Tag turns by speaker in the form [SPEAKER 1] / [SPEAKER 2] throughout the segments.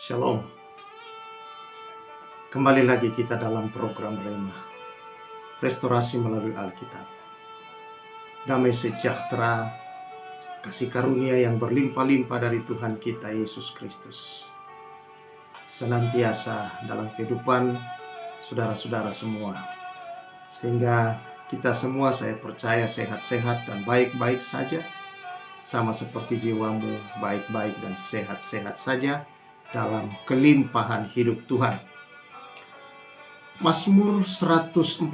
[SPEAKER 1] Shalom, kembali lagi kita dalam program Rema, restorasi melalui Alkitab. Damai sejahtera, kasih karunia yang berlimpah-limpah dari Tuhan kita Yesus Kristus senantiasa dalam kehidupan saudara-saudara semua, sehingga kita semua, saya percaya, sehat-sehat dan baik-baik saja, sama seperti jiwamu baik-baik dan sehat-sehat saja dalam kelimpahan hidup Tuhan. Mazmur 114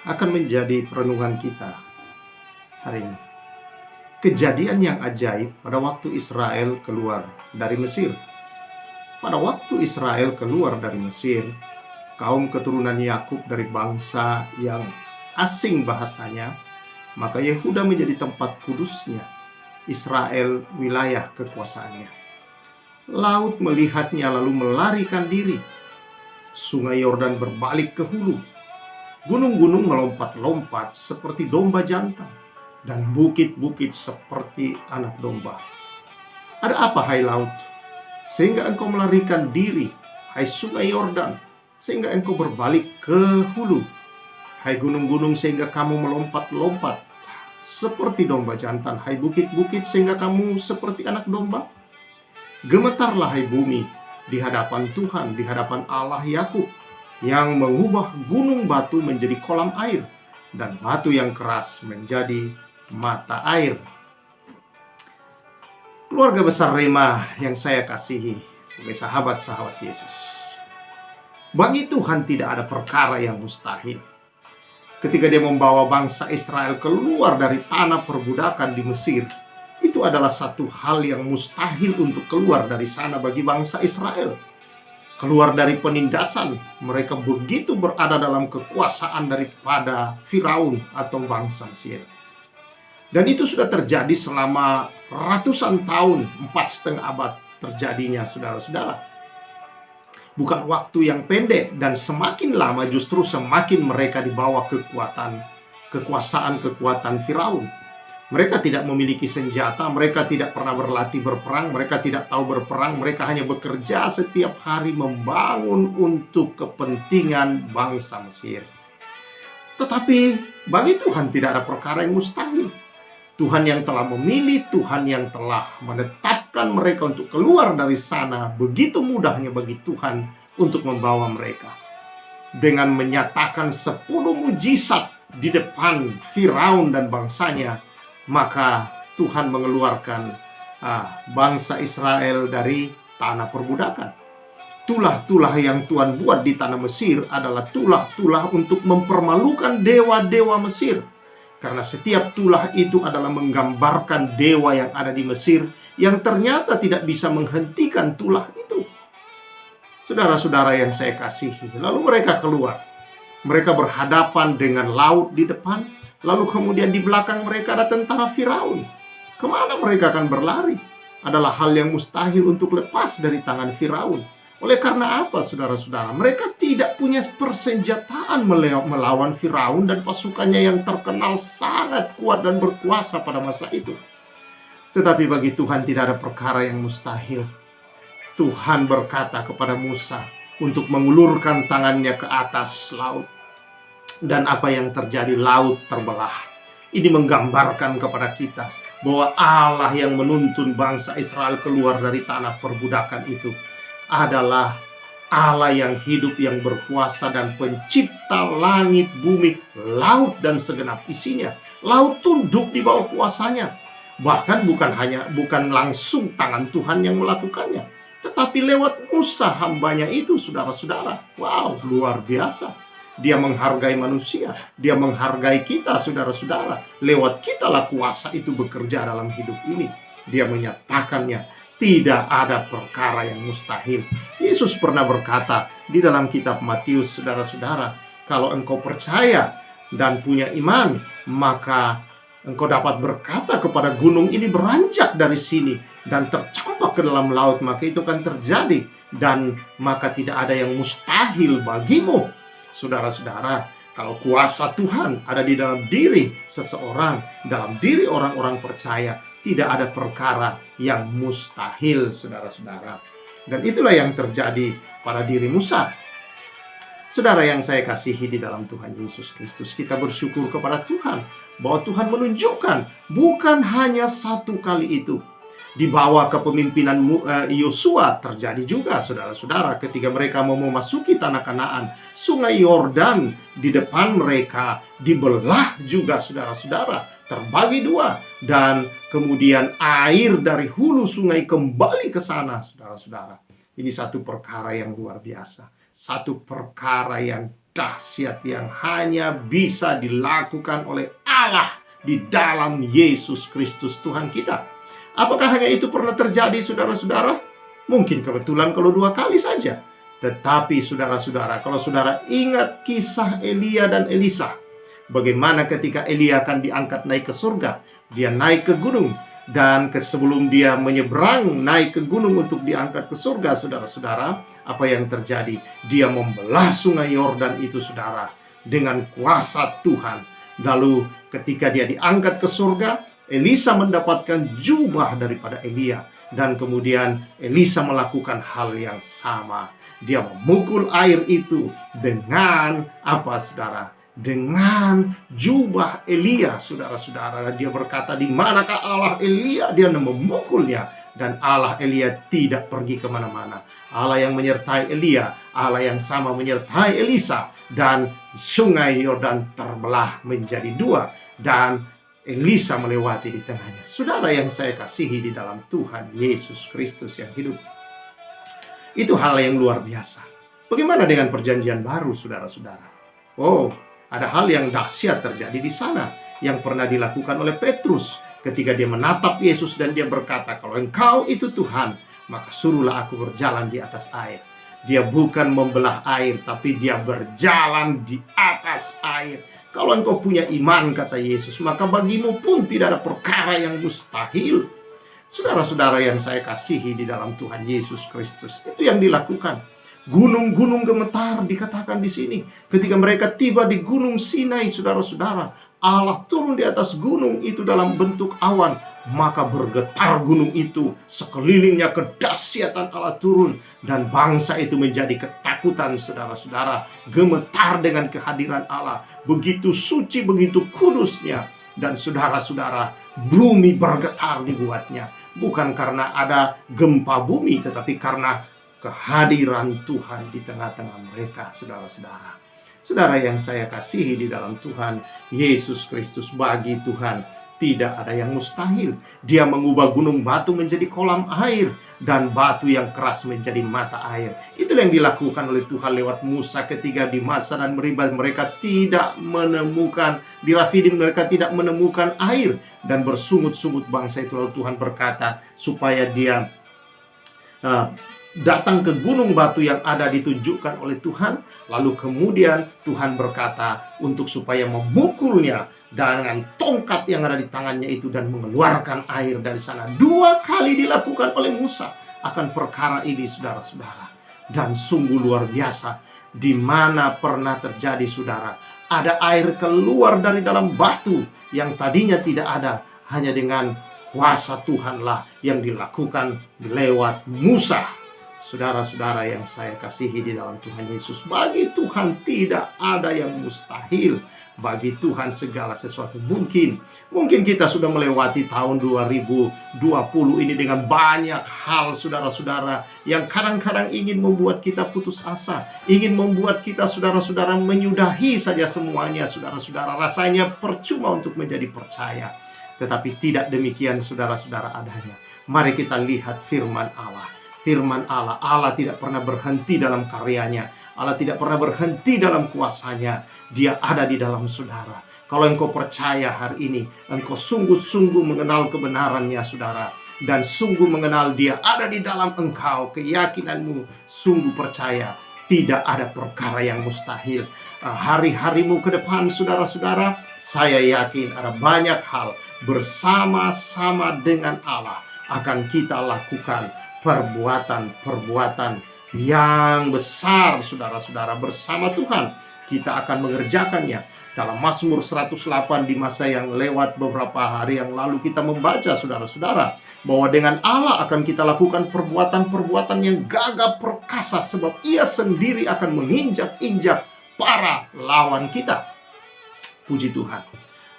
[SPEAKER 1] akan menjadi perenungan kita hari ini. Kejadian yang ajaib pada waktu Israel keluar dari Mesir. Pada waktu Israel keluar dari Mesir, kaum keturunan Yakub dari bangsa yang asing bahasanya, maka Yehuda menjadi tempat kudusnya, Israel wilayah kekuasaannya. Laut melihatnya lalu melarikan diri. Sungai Yordan berbalik ke hulu. Gunung-gunung melompat-lompat seperti domba jantan, dan bukit-bukit seperti anak domba. Ada apa, hai laut, sehingga engkau melarikan diri? Hai sungai Yordan, sehingga engkau berbalik ke hulu? Hai gunung-gunung, sehingga kamu melompat-lompat seperti domba jantan? Hai bukit-bukit, sehingga kamu seperti anak domba? Gemetarlah, hai bumi, di hadapan Tuhan, di hadapan Allah Yakub, yang mengubah gunung batu menjadi kolam air, dan batu yang keras menjadi mata air. Keluarga besar Rema yang saya kasihi, sebagai sahabat-sahabat Yesus, bagi Tuhan tidak ada perkara yang mustahil. Ketika Dia membawa bangsa Israel keluar dari tanah perbudakan di Mesir, itu adalah satu hal yang mustahil untuk keluar dari sana bagi bangsa Israel. Keluar dari penindasan, mereka begitu berada dalam kekuasaan daripada Firaun atau bangsa Mesir. Dan itu sudah terjadi selama ratusan tahun, 4,5 abad terjadinya, saudara-saudara. Bukan waktu yang pendek, dan semakin lama justru semakin mereka di bawah kekuasaan Firaun. Mereka tidak memiliki senjata, mereka tidak pernah berlatih berperang, mereka tidak tahu berperang, mereka hanya bekerja setiap hari membangun untuk kepentingan bangsa Mesir. Tetapi bagi Tuhan tidak ada perkara yang mustahil. Tuhan yang telah memilih, Tuhan yang telah menetapkan mereka untuk keluar dari sana, begitu mudahnya bagi Tuhan untuk membawa mereka. Dengan menyatakan 10 mujizat di depan Firaun dan bangsanya, maka Tuhan mengeluarkan bangsa Israel dari tanah perbudakan. Tulah-tulah yang Tuhan buat di tanah Mesir adalah tulah-tulah untuk mempermalukan dewa-dewa Mesir. Karena setiap tulah itu adalah menggambarkan dewa yang ada di Mesir, yang ternyata tidak bisa menghentikan tulah itu. Saudara-saudara yang saya kasihi, lalu mereka keluar. Mereka berhadapan dengan laut di depan, lalu kemudian di belakang mereka ada tentara Firaun. Kemana mereka akan berlari? Adalah hal yang mustahil untuk lepas dari tangan Firaun. Oleh karena apa, saudara-saudara? Mereka tidak punya persenjataan melawan Firaun dan pasukannya yang terkenal sangat kuat dan berkuasa pada masa itu. Tetapi bagi Tuhan tidak ada perkara yang mustahil. Tuhan berkata kepada Musa untuk mengulurkan tangannya ke atas laut. Dan apa yang terjadi? Laut terbelah. Ini menggambarkan kepada kita bahwa Allah yang menuntun bangsa Israel keluar dari tanah perbudakan itu adalah Allah yang hidup, yang berkuasa dan pencipta langit, bumi, laut dan segenap isinya. Laut tunduk di bawah kuasanya. Bahkan bukan langsung tangan Tuhan yang melakukannya, tetapi lewat Musa hambanya itu, saudara-saudara. Wow, luar biasa. Dia menghargai manusia, dia menghargai kita, saudara-saudara. Lewat kitalah kuasa itu bekerja dalam hidup ini. Dia menyatakannya, tidak ada perkara yang mustahil. Yesus pernah berkata di dalam kitab Matius, saudara-saudara, kalau engkau percaya dan punya iman, maka engkau dapat berkata kepada gunung ini, beranjak dari sini dan tercampak ke dalam laut, maka itu akan terjadi. Dan maka tidak ada yang mustahil bagimu. Saudara-saudara, kalau kuasa Tuhan ada di dalam diri seseorang, dalam diri orang-orang percaya, tidak ada perkara yang mustahil, saudara-saudara. Dan itulah yang terjadi pada diri Musa. Saudara yang saya kasihi di dalam Tuhan Yesus Kristus, kita bersyukur kepada Tuhan bahwa Tuhan menunjukkan bukan hanya satu kali itu. Di bawah kepemimpinan Yosua terjadi juga, saudara-saudara, ketika mereka mau memasuki tanah Kanaan, sungai Yordan di depan mereka dibelah juga, saudara-saudara, terbagi dua, dan kemudian air dari hulu sungai kembali ke sana, saudara-saudara. Ini satu perkara yang luar biasa, satu perkara yang dahsyat yang hanya bisa dilakukan oleh Allah di dalam Yesus Kristus Tuhan kita. Apakah hanya itu pernah terjadi, saudara-saudara? Mungkin kebetulan kalau 2 kali saja. Tetapi saudara-saudara, kalau saudara ingat kisah Elia dan Elisa, bagaimana ketika Elia akan diangkat naik ke surga, dia naik ke gunung, dan sebelum dia menyeberang naik ke gunung untuk diangkat ke surga, saudara-saudara, apa yang terjadi? Dia membelah sungai Yordan itu, saudara, dengan kuasa Tuhan. Lalu ketika dia diangkat ke surga, Elisa mendapatkan jubah daripada Elia, dan kemudian Elisa melakukan hal yang sama. Dia memukul air itu dengan apa, saudara? Dengan jubah Elia, saudara-saudara. Dia berkata, di manakah Allah Elia? Dia memukulnya, dan Allah Elia tidak pergi kemana-mana. Allah yang menyertai Elia, Allah yang sama menyertai Elisa, dan sungai Yordan terbelah menjadi 2, dan Elisa melewati di tengahnya. Saudara yang saya kasihi di dalam Tuhan Yesus Kristus yang hidup, itu hal yang luar biasa. Bagaimana dengan perjanjian baru, saudara-saudara? Oh, ada hal yang dahsyat terjadi di sana yang pernah dilakukan oleh Petrus ketika dia menatap Yesus dan dia berkata, kalau engkau itu Tuhan, maka suruhlah aku berjalan di atas air. Dia bukan membelah air, tapi dia berjalan di atas air. Kalau engkau punya iman, kata Yesus, maka bagimu pun tidak ada perkara yang mustahil. Saudara-saudara yang saya kasihi di dalam Tuhan Yesus Kristus, itu yang dilakukan. Gunung-gunung gemetar dikatakan di sini. Ketika mereka tiba di Gunung Sinai, saudara-saudara, Allah turun di atas gunung itu dalam bentuk awan. Maka bergetar gunung itu, sekelilingnya kedahsyatan Allah turun, dan bangsa itu menjadi ketakutan, saudara-saudara. Gemetar dengan kehadiran Allah. Begitu suci, begitu kudusnya. Dan saudara-saudara, bumi bergetar dibuatnya. Bukan karena ada gempa bumi, tetapi karena kehadiran Tuhan di tengah-tengah mereka, saudara-saudara. Saudara yang saya kasihi di dalam Tuhan Yesus Kristus, bagi Tuhan tidak ada yang mustahil. Dia mengubah gunung batu menjadi kolam air, dan batu yang keras menjadi mata air. Itulah yang dilakukan oleh Tuhan lewat Musa ketika di Masa dan Meriba mereka tidak menemukan, di Rafidim mereka tidak menemukan air, dan bersungut-sungut bangsa itu. Lalu Tuhan berkata supaya dia datang ke gunung batu yang ada ditunjukkan oleh Tuhan. Lalu kemudian Tuhan berkata untuk supaya memukulnya dengan tongkat yang ada di tangannya itu dan mengeluarkan air dari sana. 2 kali dilakukan oleh Musa akan perkara ini, saudara-saudara. Dan sungguh luar biasa. Di mana pernah terjadi, saudara, ada air keluar dari dalam batu yang tadinya tidak ada. Hanya dengan kuasa Tuhanlah yang dilakukan lewat Musa. Saudara-saudara yang saya kasihi di dalam Tuhan Yesus, bagi Tuhan tidak ada yang mustahil. Bagi Tuhan segala sesuatu mungkin. Mungkin kita sudah melewati tahun 2020 ini dengan banyak hal, saudara-saudara, yang kadang-kadang ingin membuat kita putus asa, ingin membuat kita, saudara-saudara, menyudahi saja semuanya, saudara-saudara. Rasanya percuma untuk menjadi percaya. Tetapi tidak demikian, saudara-saudara, adanya. Mari kita lihat firman Allah. Firman Allah, Allah tidak pernah berhenti dalam karyanya. Allah tidak pernah berhenti dalam kuasanya. Dia ada di dalam saudara. Kalau engkau percaya hari ini, engkau sungguh-sungguh mengenal kebenarannya, saudara, dan sungguh mengenal Dia ada di dalam engkau, keyakinanmu sungguh percaya, tidak ada perkara yang mustahil. Hari-harimu ke depan, saudara-saudara, saya yakin ada banyak hal bersama-sama dengan Allah akan kita lakukan. Perbuatan-perbuatan yang besar, saudara-saudara, bersama Tuhan. Kita akan mengerjakannya. Dalam Mazmur 108 di masa yang lewat beberapa hari yang lalu kita membaca, saudara-saudara, bahwa dengan Allah akan kita lakukan perbuatan-perbuatan yang gagah perkasa, sebab Ia sendiri akan menginjak-injak para lawan kita. Puji Tuhan,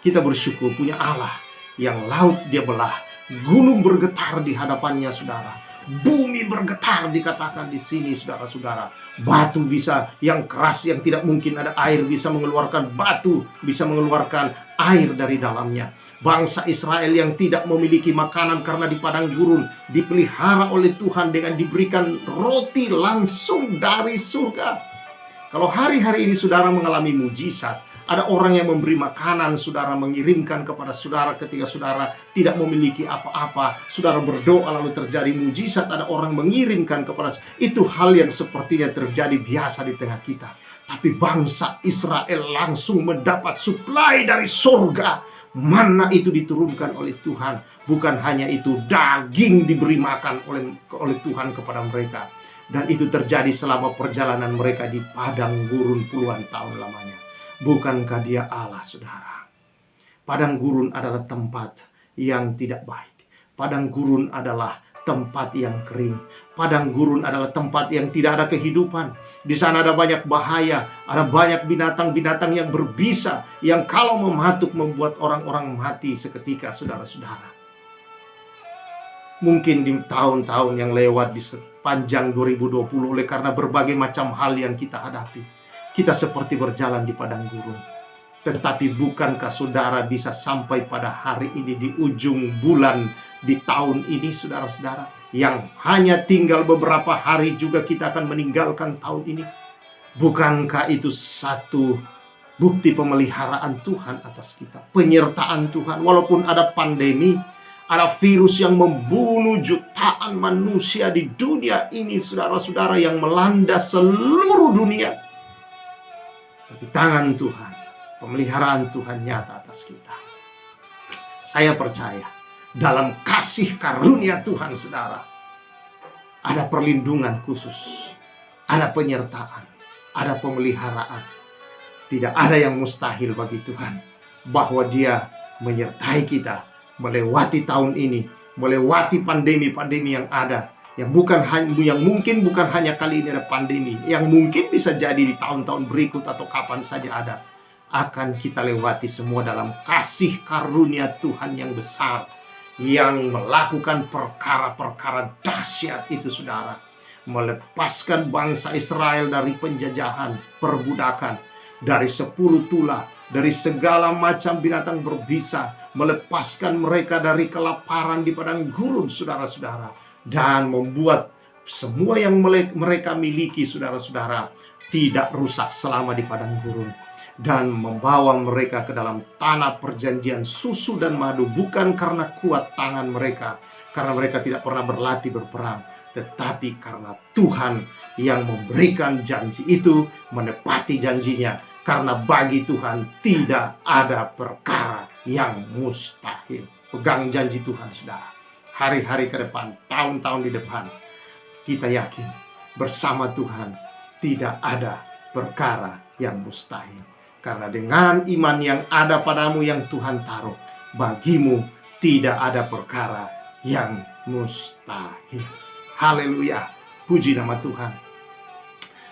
[SPEAKER 1] kita bersyukur punya Allah yang laut Dia belah, gunung bergetar di hadapannya, saudara. Bumi bergetar dikatakan di sini, saudara-saudara. Batu bisa yang keras, yang tidak mungkin ada air, bisa mengeluarkan batu, bisa mengeluarkan air dari dalamnya. Bangsa Israel yang tidak memiliki makanan karena di padang gurun dipelihara oleh Tuhan dengan diberikan roti langsung dari surga. Kalau hari-hari ini saudara mengalami mujizat, ada orang yang memberi makanan, saudara mengirimkan kepada saudara ketika saudara tidak memiliki apa-apa. Saudara berdoa lalu terjadi mujizat, ada orang mengirimkan kepada saudara. Itu hal yang sepertinya terjadi biasa di tengah kita. Tapi bangsa Israel langsung mendapat suplai dari surga. Mana itu diturunkan oleh Tuhan. Bukan hanya itu, daging diberi makan oleh Tuhan kepada mereka. Dan itu terjadi selama perjalanan mereka di padang gurun puluhan tahun lamanya. Bukankah Dia Allah, saudara? Padang gurun adalah tempat yang tidak baik. Padang gurun adalah tempat yang kering. Padang gurun adalah tempat yang tidak ada kehidupan. Di sana ada banyak bahaya, ada banyak binatang-binatang yang berbisa, yang kalau mematuk membuat orang-orang mati seketika, saudara-saudara. Mungkin di tahun-tahun yang lewat di sepanjang 2020, oleh karena berbagai macam hal yang kita hadapi, kita seperti berjalan di padang gurun. Tetapi bukankah saudara bisa sampai pada hari ini, di ujung bulan di tahun ini, saudara-saudara, yang hanya tinggal beberapa hari juga kita akan meninggalkan tahun ini? Bukankah itu satu bukti pemeliharaan Tuhan atas kita, penyertaan Tuhan? Walaupun ada pandemi, ada virus yang membunuh jutaan manusia di dunia ini, saudara-saudara, yang melanda seluruh dunia, tapi tangan Tuhan, pemeliharaan Tuhan nyata atas kita. Saya percaya dalam kasih karunia Tuhan, saudara, ada perlindungan khusus, ada penyertaan, ada pemeliharaan. Tidak ada yang mustahil bagi Tuhan, bahwa Dia menyertai kita melewati tahun ini, melewati pandemi-pandemi yang ada. Yang mungkin bukan hanya kali ini ada pandemi, yang mungkin bisa jadi di tahun-tahun berikut atau kapan saja ada, akan kita lewati semua dalam kasih karunia Tuhan yang besar, yang melakukan perkara-perkara dahsyat itu, saudara. Melepaskan bangsa Israel dari penjajahan, perbudakan, dari 10 tulah, dari segala macam binatang berbisa, melepaskan mereka dari kelaparan di padang gurun, saudara-saudara, dan membuat semua yang mereka miliki, saudara-saudara, tidak rusak selama di padang gurun, dan membawa mereka ke dalam tanah perjanjian susu dan madu, bukan karena kuat tangan mereka, karena mereka tidak pernah berlatih berperang, tetapi karena Tuhan yang memberikan janji itu, menepati janjinya. Karena bagi Tuhan tidak ada perkara yang mustahil. Pegang janji Tuhan, saudara. Hari-hari ke depan, tahun-tahun di depan, kita yakin bersama Tuhan tidak ada perkara yang mustahil. Karena dengan iman yang ada padamu, yang Tuhan taruh, bagimu tidak ada perkara yang mustahil. Haleluya, puji nama Tuhan.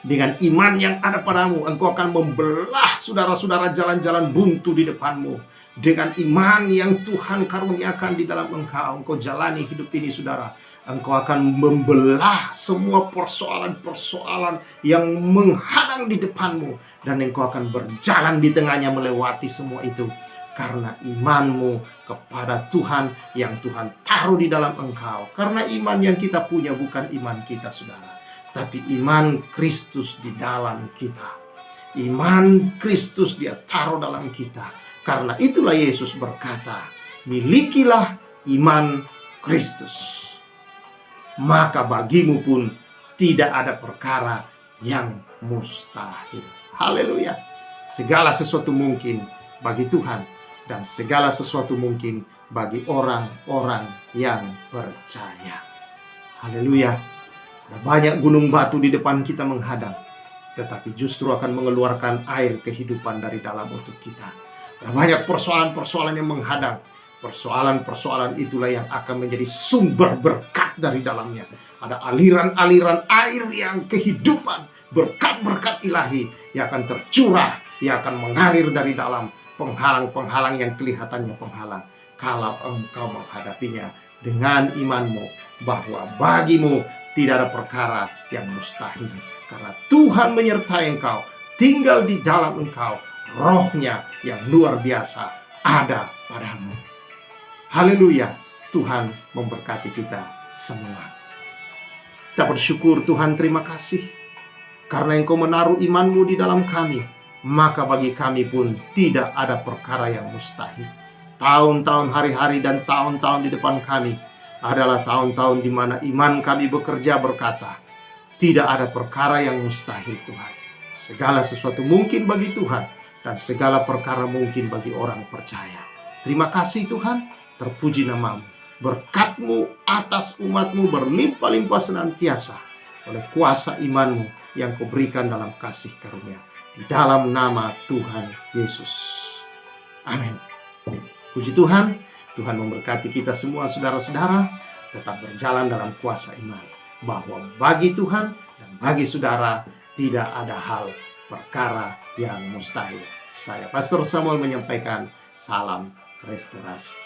[SPEAKER 1] Dengan iman yang ada padamu, engkau akan membelah, saudara-saudara, jalan-jalan buntu di depanmu. Dengan iman yang Tuhan karuniakan di dalam engkau jalani hidup ini, saudara, engkau akan membelah semua persoalan-persoalan yang menghadang di depanmu, dan engkau akan berjalan di tengahnya melewati semua itu. Karena imanmu kepada Tuhan yang Tuhan taruh di dalam engkau. Karena iman yang kita punya bukan iman kita, saudara, tapi iman Kristus di dalam kita. Iman Kristus Dia taruh dalam kita. Karena itulah Yesus berkata, milikilah iman Kristus, maka bagimu pun tidak ada perkara yang mustahil. Haleluya. Segala sesuatu mungkin bagi Tuhan, dan segala sesuatu mungkin bagi orang-orang yang percaya. Haleluya. Ada banyak gunung batu di depan kita menghadang. tetapi justru akan mengeluarkan air kehidupan dari dalam untuk kita. Banyak persoalan-persoalan yang menghadang. Persoalan-persoalan itulah yang akan menjadi sumber berkat dari dalamnya. Ada aliran-aliran air yang kehidupan, berkat-berkat ilahi yang akan tercurah, yang akan mengalir dari dalam penghalang-penghalang yang kelihatannya penghalang. Kalau engkau menghadapinya dengan imanmu, bahwa bagimu tidak ada perkara yang mustahil. Karena Tuhan menyertai engkau, tinggal di dalam engkau, rohnya yang luar biasa ada padamu. Haleluya, Tuhan memberkati kita semua. Kita bersyukur Tuhan, terima kasih. Karena engkau menaruh imanmu di dalam kami, maka bagi kami pun tidak ada perkara yang mustahil. Tahun-tahun, hari-hari, dan tahun-tahun di depan kami adalah tahun-tahun di mana iman kami bekerja berkata, tidak ada perkara yang mustahil Tuhan. Segala sesuatu mungkin bagi Tuhan, dan segala perkara mungkin bagi orang percaya. Terima kasih Tuhan, terpuji namamu. Berkat-Mu atas umat-Mu berlimpah-limpah senantiasa oleh kuasa iman-Mu yang Kau berikan dalam kasih karunia. Di dalam nama Tuhan Yesus. Amin. Puji Tuhan, Tuhan memberkati kita semua saudara-saudara, tetap berjalan dalam kuasa iman. Bahwa bagi Tuhan dan bagi saudara tidak ada hal perkara yang mustahil. Saya Pastor Samuel menyampaikan salam restorasi.